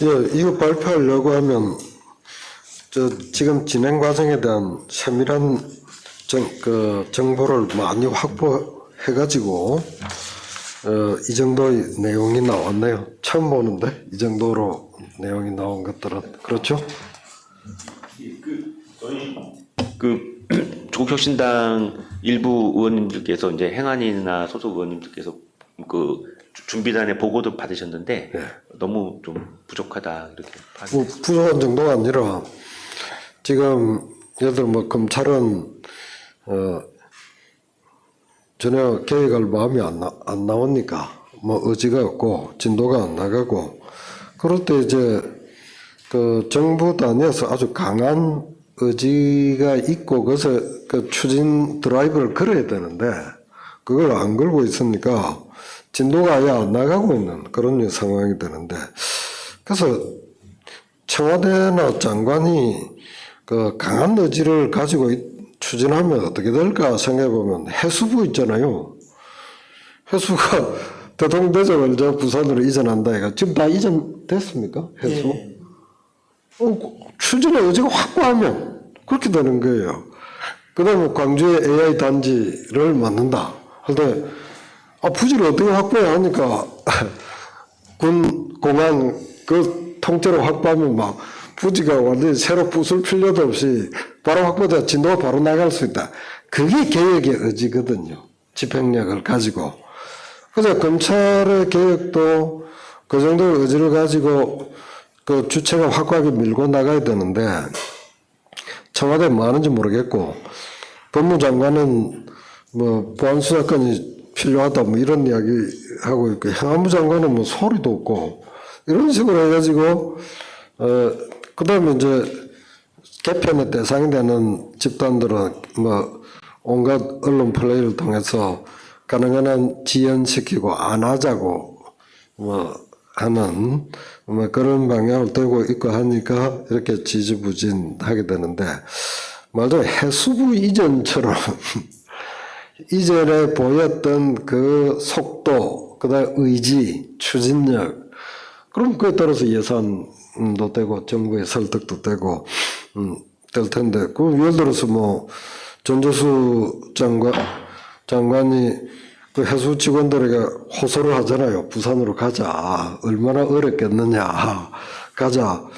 예, 이거 발표하려고 하면 지금 진행 과정에 대한 세밀한 정보를 많이 확보해가지고 이 정도의 내용이 나왔네요. 처음 보는데 이 정도로 내용이 나온 것들은 그렇죠? 저희 조국혁신당 일부 의원님들께서 이제 행안위나 소속 의원님들께서 준비단의 보고도 받으셨는데 네. 너무 좀 부족하다 이렇게 뭐 부족한 정도가 아니라 지금 예를 들어 뭐 검찰은 전혀 계획할 마음이 안 나오니까 뭐 의지가 없고 진도가 안 나가고 그럴 때 이제 그 정부 단위에서 아주 강한 의지가 있고 그래서 그 추진 드라이브를 걸어야 되는데 그걸 안 걸고 있으니까 진도가 아예 안 나가고 있는 그런 상황이 되는데 그래서 청와대나 장관이 그 강한 의지를 가지고 추진하면 어떻게 될까 생각해 보면 해수부 있잖아요. 해수가 대통령대접을 저 부산으로 이전한다 해가 지금 다 이전됐습니까? 해수? 예. 추진의 의지가 확고하면 그렇게 되는 거예요. 그 다음에 광주에 AI 단지를 만든다 할 때 부지를 어떻게 확보해야 하니까 군, 공안 그 통째로 확보하면 막 부지가 완전히 새로 부술 필요도 없이 바로 확보돼 진도가 바로 나갈 수 있다. 그게 계획의 의지거든요. 집행력을 가지고. 그래서 검찰의 계획도 그 정도의 의지를 가지고 그 주체가 확고하게 밀고 나가야 되는데 청와대에 뭐 하는지 모르겠고 법무장관은 뭐 보안수사권이 필요하다 뭐 이런 이야기 하고 있고 행안부 장관은 뭐 소리도 없고 이런 식으로 해가지고 그다음에 이제 개편의 대상이 되는 집단들은 뭐 온갖 언론 플레이를 통해서 가능한 한 지연시키고 안 하자고 뭐 하는 뭐 그런 방향을 들고 있고 하니까 이렇게 지지부진하게 되는데 말도 해수부 이전처럼 이전에 보였던 그 속도, 그다음 의지, 추진력, 그럼 그에 따라서 예산도 되고 정부의 설득도 되고 될 텐데 그 예를 들어서 뭐 전재수 장관이 그 해수 직원들에게 호소를 하잖아요. 부산으로 가자. 얼마나 어렵겠느냐. 가자.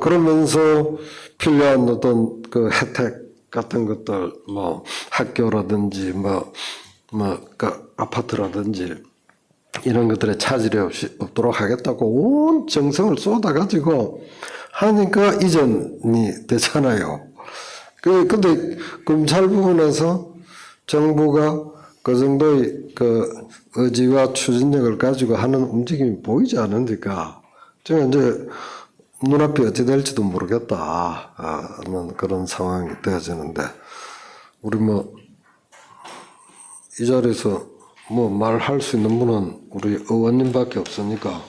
그러면서 필요한 어떤 그 혜택 같은 것들, 뭐 학교라든지 그 아파트라든지 이런 것들에 차질이 없도록 하겠다고 온 정성을 쏟아가지고 하니까 이전이 되잖아요. 근데 검찰 부분에서 정부가 그 정도의 그 의지와 추진력을 가지고 하는 움직임이 보이지 않으니까 제가 이제 눈앞이 어찌 될지도 모르겠다 하는 그런 상황이 되어지는데 우리 뭐 이 자리에서 뭐 말할 수 있는 분은 우리 의원님밖에 없으니까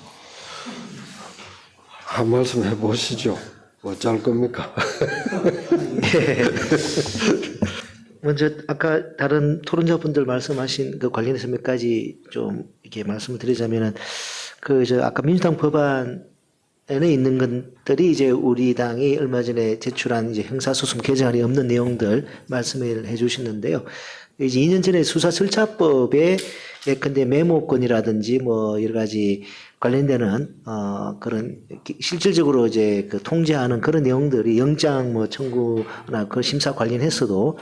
한 말씀 해보시죠. 어쩔 겁니까? 먼저 아까 다른 토론자분들 말씀하신 그 관련해서 몇 가지 좀 이렇게 말씀을 드리자면은 아까 민주당 법안에는 있는 것들이 이제 우리 당이 얼마 전에 제출한 이제 형사소송 개정안이 없는 내용들 말씀을 해주시는데요. 이제 2년 전에 수사절차법에 예컨대 메모권이라든지 뭐 여러 가지 관련되는 그런 실질적으로 이제 그 통제하는 그런 내용들이 영장 뭐 청구나 그 심사 관련해서도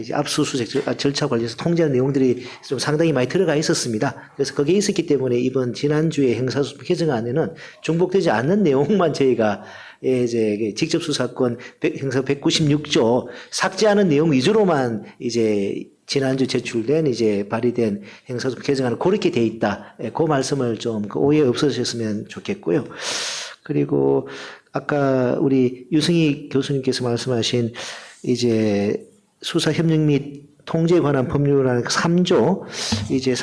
이제 압수수색 절차 관련해서 통제하는 내용들이 좀 상당히 많이 들어가 있었습니다. 그래서 거기에 있었기 때문에 이번 지난주에 형사소송 개정안에는 중복되지 않는 내용만 저희가 이제 직접 수사권 형사 196조 삭제하는 내용 위주로만 이제 지난주 제출된 이제 발의된 형사소송 개정안은 그렇게 돼 있다. 그 말씀을 좀 오해 없으셨으면 좋겠고요. 그리고 아까 우리 유승희 교수님께서 말씀하신 이제 수사 협력 및 통제에 관한 법률이라는 3조 이제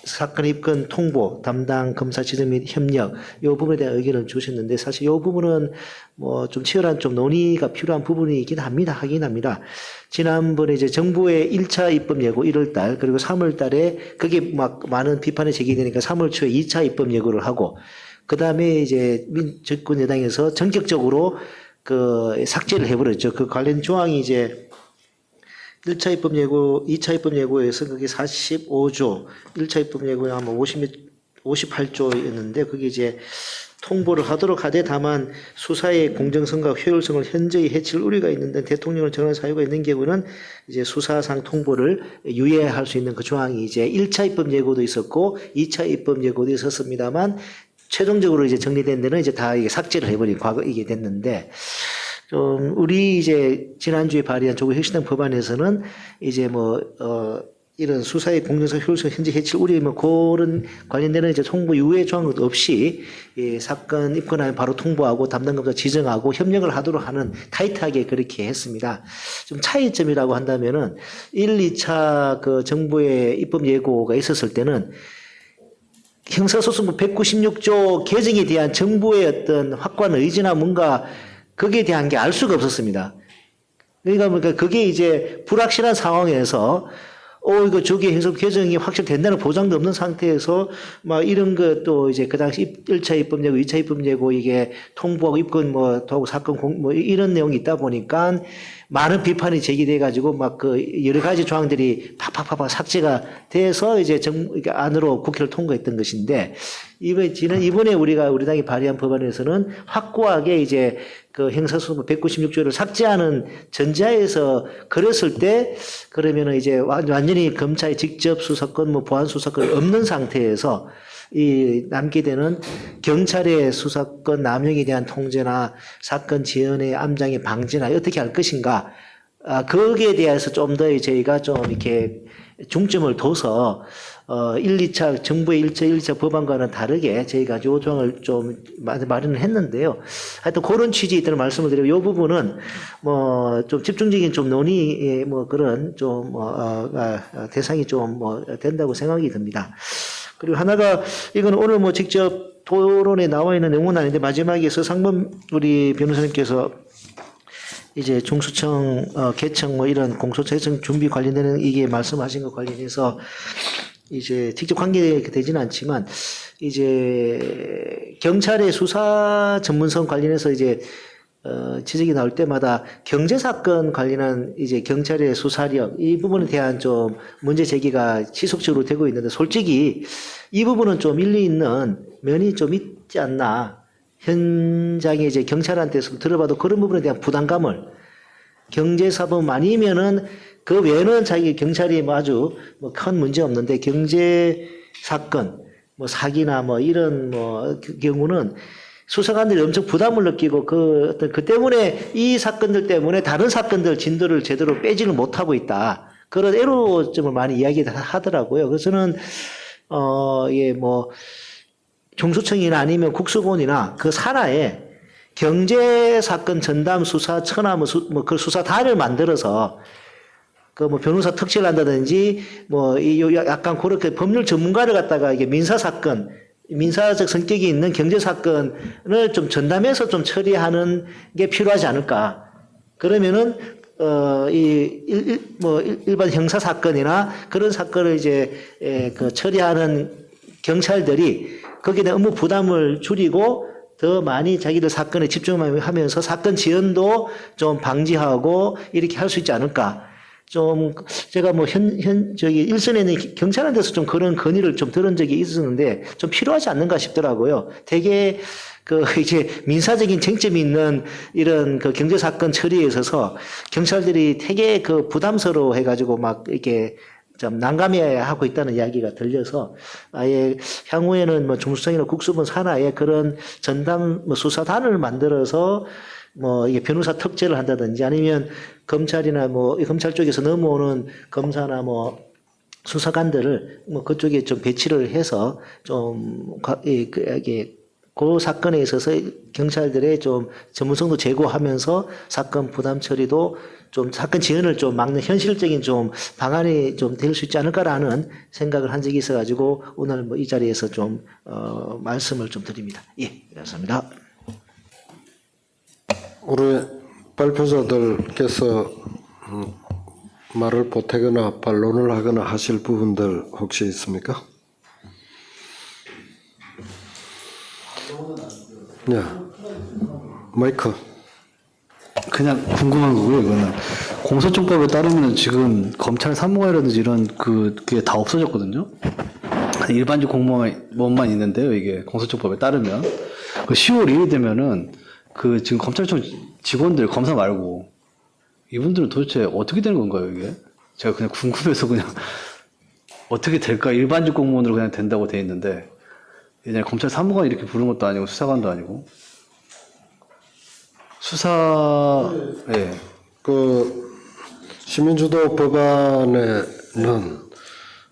사건 입건 통보, 담당 검사 지정 및 협력, 이 부분에 대한 의견을 주셨는데 사실 이 부분은 뭐 좀 치열한 좀 논의가 필요한 부분이긴 합니다. 하긴 합니다. 지난번에 이제 정부의 1차 입법 예고 1월 달 그리고 3월 달에 그게 막 많은 비판이 제기되니까 3월 초에 2차 입법 예고를 하고 그 다음에 이제 집권 여당에서 전격적으로 그 삭제를 해버렸죠. 그 관련 조항이 이제 1차 입법 예고, 2차 입법 예고에서 그게 45조, 1차 입법 예고에 아마 58조였는데 그게 이제 통보를 하도록 하되 다만 수사의 공정성과 효율성을 현저히 해칠 우려가 있는데 대통령을 전할 사유가 있는 경우는 이제 수사상 통보를 유예할 수 있는 그 조항이 이제 1차 입법 예고도 있었고 2차 입법 예고도 있었습니다만 최종적으로 이제 정리된 데는 이제 다 이게 삭제를 해버린 과거 이게 됐는데 좀 우리 이제 지난주에 발의한 조국혁신당 법안에서는 이제 이런 수사의 공정성 효율성 현재 해칠 우려 뭐 그런 관련되는 이제 통보 유예 조항 없이 사건 입건하면 바로 통보하고 담당 검사 지정하고 협력을 하도록 하는 타이트하게 그렇게 했습니다. 좀 차이점이라고 한다면은 1, 2차 그 정부의 입법 예고가 있었을 때는 형사소송법 196조 개정에 대한 정부의 어떤 확고한 의지나 뭔가 거기에 대한 게 알 수가 없었습니다. 그러니까 그게 이제 불확실한 상황에서 이거 조기 행정 개정이 확실된다는 보장도 없는 상태에서 막 이런 것도 이제 그 당시 1차 입법 예고, 2차 입법 예고 이게 통보하고 입건 도하고 사건 이런 내용이 있다 보니까 많은 비판이 제기돼 가지고 막 그 여러 가지 조항들이 팍팍팍 삭제가 돼서 이제 안으로 국회를 통과했던 것인데 이번에 우리 당이 발의한 법안에서는 확고하게 이제 그 형사소송법 196조를 삭제하는 전제하에서 그랬을 때 그러면은 이제 완전히 검찰의 직접 수사권 보안 수사권이 없는 상태에서 이 남게 되는 경찰의 수사권 남용에 대한 통제나 사건 지연의 암장의 방지나 어떻게 할 것인가 거기에 대해서 좀 더 저희가 좀 이렇게 중점을 둬서 1, 2차 정부의 1차 법안과는 다르게 저희가 요 조항을 좀 마련을 했는데요. 하여튼 그런 취지 있다는 말씀을 드리고 이 부분은 좀 집중적인 좀 논의 그런 좀 대상이 좀 된다고 생각이 듭니다. 그리고 하나가 이건 오늘 직접 토론에 나와 있는 내용은 아닌데 마지막에 서상범 우리 변호사님께서 이제 중수청 개청 이런 공소처 준비 관련되는 이게 말씀하신 것 관련해서 이제 직접 관계되지는 않지만 이제 경찰의 수사 전문성 관련해서 이제 지적이 나올 때마다 경제 사건 관련한 이제 경찰의 수사력 이 부분에 대한 좀 문제 제기가 지속적으로 되고 있는데 솔직히 이 부분은 좀 일리 있는 면이 좀 있지 않나. 현장에 이제 경찰한테서 들어봐도 그런 부분에 대한 부담감을 경제사범 아니면은 그 외에는 자기 경찰이 아주 큰 문제 없는데 경제 사건 사기나 이런 그 경우는 수사관들이 엄청 부담을 느끼고 그 때문에 이 사건들 때문에 다른 사건들 진도를 제대로 빼지를 못하고 있다. 그런 애로점을 많이 이야기하더라고요. 그래서 저는 중수청이나 아니면 국수본이나 그 산하에 경제 사건 전담 수사처나 그 수사단을 만들어서 변호사 특채를 한다든지 약간 그렇게 법률 전문가를 갖다가 이게 민사적 성격이 있는 경제 사건을 좀 전담해서 좀 처리하는 게 필요하지 않을까. 그러면은 일반 형사 사건이나 그런 사건을 이제 처리하는 경찰들이 거기에 대한 업무 부담을 줄이고 더 많이 자기들 사건에 집중하면서 사건 지연도 좀 방지하고 이렇게 할 수 있지 않을까. 좀 제가 일선에 있는 경찰한테서 좀 그런 건의를 좀 들은 적이 있었는데 좀 필요하지 않는가 싶더라고요. 되게 이제 민사적인 쟁점이 있는 이런 경제 사건 처리에 있어서 경찰들이 되게 부담스러워 해가지고 이렇게 좀 난감해하고 있다는 이야기가 들려서 아예 향후에는 중수청이나 국수본 산하에 그런 전담 수사단을 만들어서 이게 변호사 특제를 한다든지 아니면 검찰이나 검찰 쪽에서 넘어오는 검사나 수사관들을 그쪽에 좀 배치를 해서 좀 이게 그 사건에 있어서 경찰들의 좀 전문성도 제고하면서 사건 부담 처리도 좀 사건 지연을 좀 막는 현실적인 좀 방안이 좀 될 수 있지 않을까라는 생각을 한 적이 있어가지고 오늘 뭐 이 자리에서 좀 말씀을 좀 드립니다. 예, 감사합니다. 우리 발표자들께서 말을 보태거나 반론을 하거나 하실 부분들 혹시 있습니까? 네. 마이크. 그냥 궁금한 거고요. 이거는 공소청법에 따르면 지금 검찰 사무관이라든지 이런 그게 다 없어졌거든요. 일반직 공무원만 있는데요. 이게 공소청법에 따르면 그 10월 2일 되면은 그 지금 검찰청 직원들 검사 말고 이분들은 도대체 어떻게 되는 건가요? 이게 제가 그냥 궁금해서 그냥 어떻게 될까? 일반직 공무원으로 그냥 된다고 돼 있는데 예전에 검찰 사무관 이렇게 부른 것도 아니고 수사관도 아니고 예. 그 시민주도 법안에는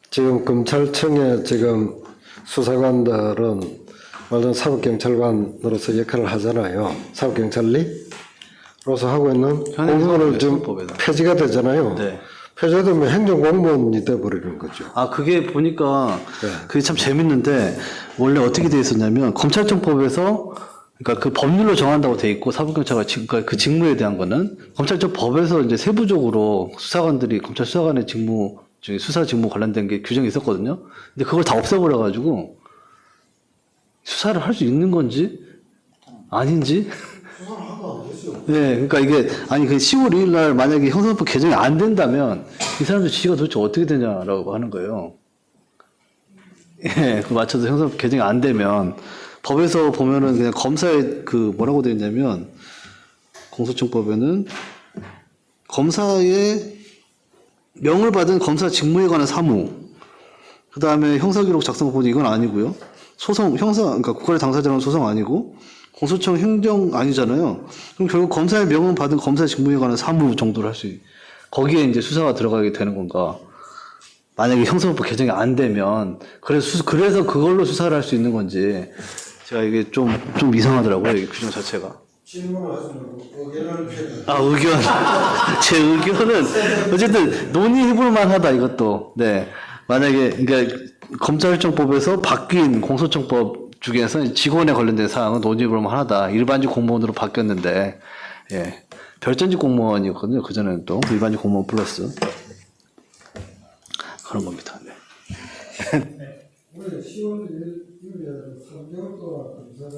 지금 검찰청의 지금 수사관들은 말하자면 사법경찰관으로서 역할을 하잖아요. 사법경찰리로서 하고 있는 공무원을 좀 형법에다. 폐지가 되잖아요. 네. 폐지되면 행정공무원이 돼버리는 거죠. 아, 그게 보니까 네. 그게 참 재밌는데 원래 어떻게 돼 있었냐면 검찰청법에서 그러니까 그 법률로 정한다고 돼 있고 사법경찰관 그러니까 그 직무에 대한 거는 검찰청 법에서 이제 세부적으로 수사관들이 검찰 수사관의 직무 중에 수사 직무 관련된 게 규정이 있었거든요. 근데 그걸 다 없애버려 가지고 수사를 할 수 있는 건지 아닌지. 네, 그러니까 이게 아니 그 10월 2일 날 만약에 형사법 개정이 안 된다면 이 사람들 지가 도대체 어떻게 되냐라고 하는 거예요. 예, 그 맞춰서 형사법 개정이 안 되면 법에서 보면은 그냥 검사의 그 뭐라고 되어 있냐면 공소청법에는 검사의 명을 받은 검사 직무에 관한 사무, 그 다음에 형사기록 작성 보니 이건 아니고요. 소송 그러니까 국가의 당사자는 소송 아니고 공소청 행정 아니잖아요. 그럼 결국 검사의 명을 받은 검사 직무에 관한 사무 정도를 할 수 거기에 이제 수사가 들어가게 되는 건가? 만약에 형사법 개정이 안 되면 그래서 그걸로 수사를 할 수 있는 건지 제가 이게 좀 이상하더라고요. 이 규정 자체가. 질문을 하지 말고 의견을 표현. 아, 의견. 제 의견은 어쨌든 논의해볼 만하다 이것도. 네. 만약에 그러니까 검찰청법에서 바뀐 공소청법 중에서 직원에 관련된 사항은 논의해볼 만하다. 일반직 공무원으로 바뀌었는데, 예. 별전직 공무원이었거든요. 그전에는 또 일반직 공무원 플러스 그런 겁니다. 네. 올해 10월 1일에 3개월 동안 검사가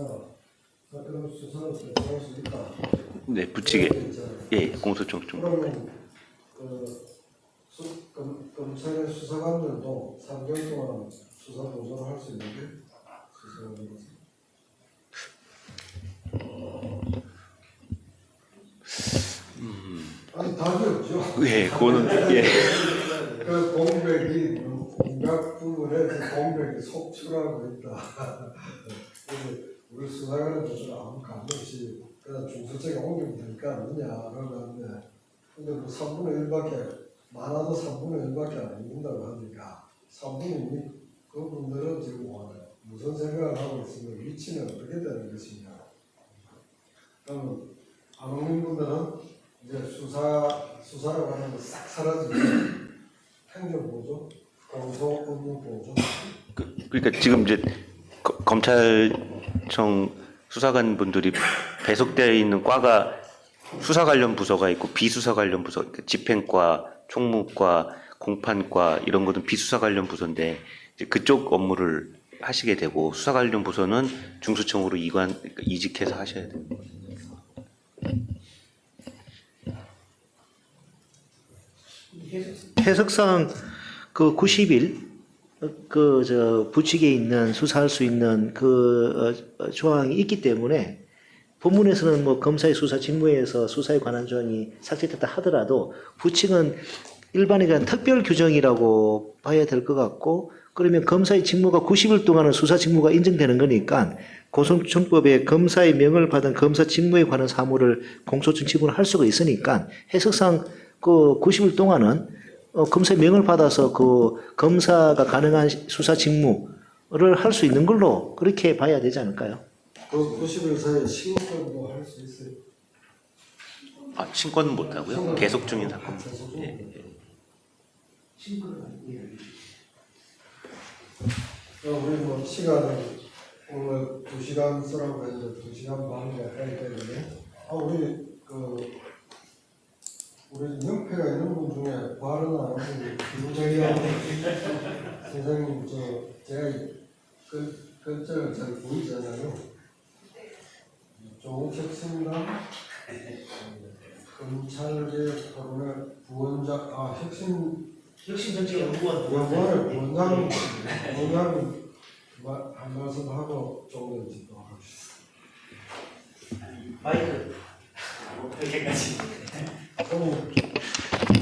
사건을 수사를 대처할 수 있다. 네, 붙이게. 예, 공소청 좀. 그러면 검찰의 수사관들도 3개월 동안 수사 보조를 할 수 있는데 수사관들은 아니 답이 없죠. 예, 그거는 예. 그 공백이 온갖 부분에 그 공백이 속출하고 있다. 그래서 우리 수사관들도 아무 감없이 그냥 중수청에 옮기면 될까 아니냐라고 하는데 근데 뭐 3분의 1밖에 많아도 3분의 1밖에 안 있는다고 하니까 3분의 1 그분들은 지금 무슨 생각을 하고 있으면 위치는 어떻게 되는 것이냐. 그러면 안 오는 분들은 이제 수사라고 하는 게 싹 사라지고 행정보조, 공소 업무보조. 그러니까 지금 이제 검찰청 수사관 분들이 배속되어 있는 과가 수사 관련 부서가 있고 비수사 관련 부서, 그러니까 집행과, 총무과, 공판과 이런 것은 비수사 관련 부서인데 이제 그쪽 업무를 하시게 되고 수사 관련 부서는 중수청으로 이직해서 하셔야 됩니다. 해석상 그 90일 부칙에 있는 수사할 수 있는 조항이 있기 때문에 본문에서는 뭐 검사의 수사 직무에서 수사에 관한 조항이 삭제됐다 하더라도 부칙은 일반에 대한 특별 규정이라고 봐야 될 것 같고 그러면 검사의 직무가 90일 동안은 수사 직무가 인정되는 거니까 공소청법에 검사의 명을 받은 검사 직무에 관한 사무를 공소청 직무를 할 수가 있으니까 해석상 그 90일 동안은 검사의 명을 받아서 그 검사가 가능한 수사 직무를 할 수 있는 걸로 그렇게 봐야 되지 않을까요? 그 90일 사이에 신고도 할 수 있어요. 아, 신고는 못 하고요. 계속 중인 사건. 예, 예. 우리 뭐 시간을 오늘 2시간 쓰라고 했는데 2시간 반 가까이 되거든요. 우리 옆에가 있는 분 중에 발언 안 하는 김정희하고 선생님 제가 글자를 잘 보이잖아요. 조국혁신당 검찰개혁 토론회 부원장 혁신정책연구원 부원장 한 말씀 하고 조금 듣도록 하겠습니다. 마이크 이렇게까지. 그럼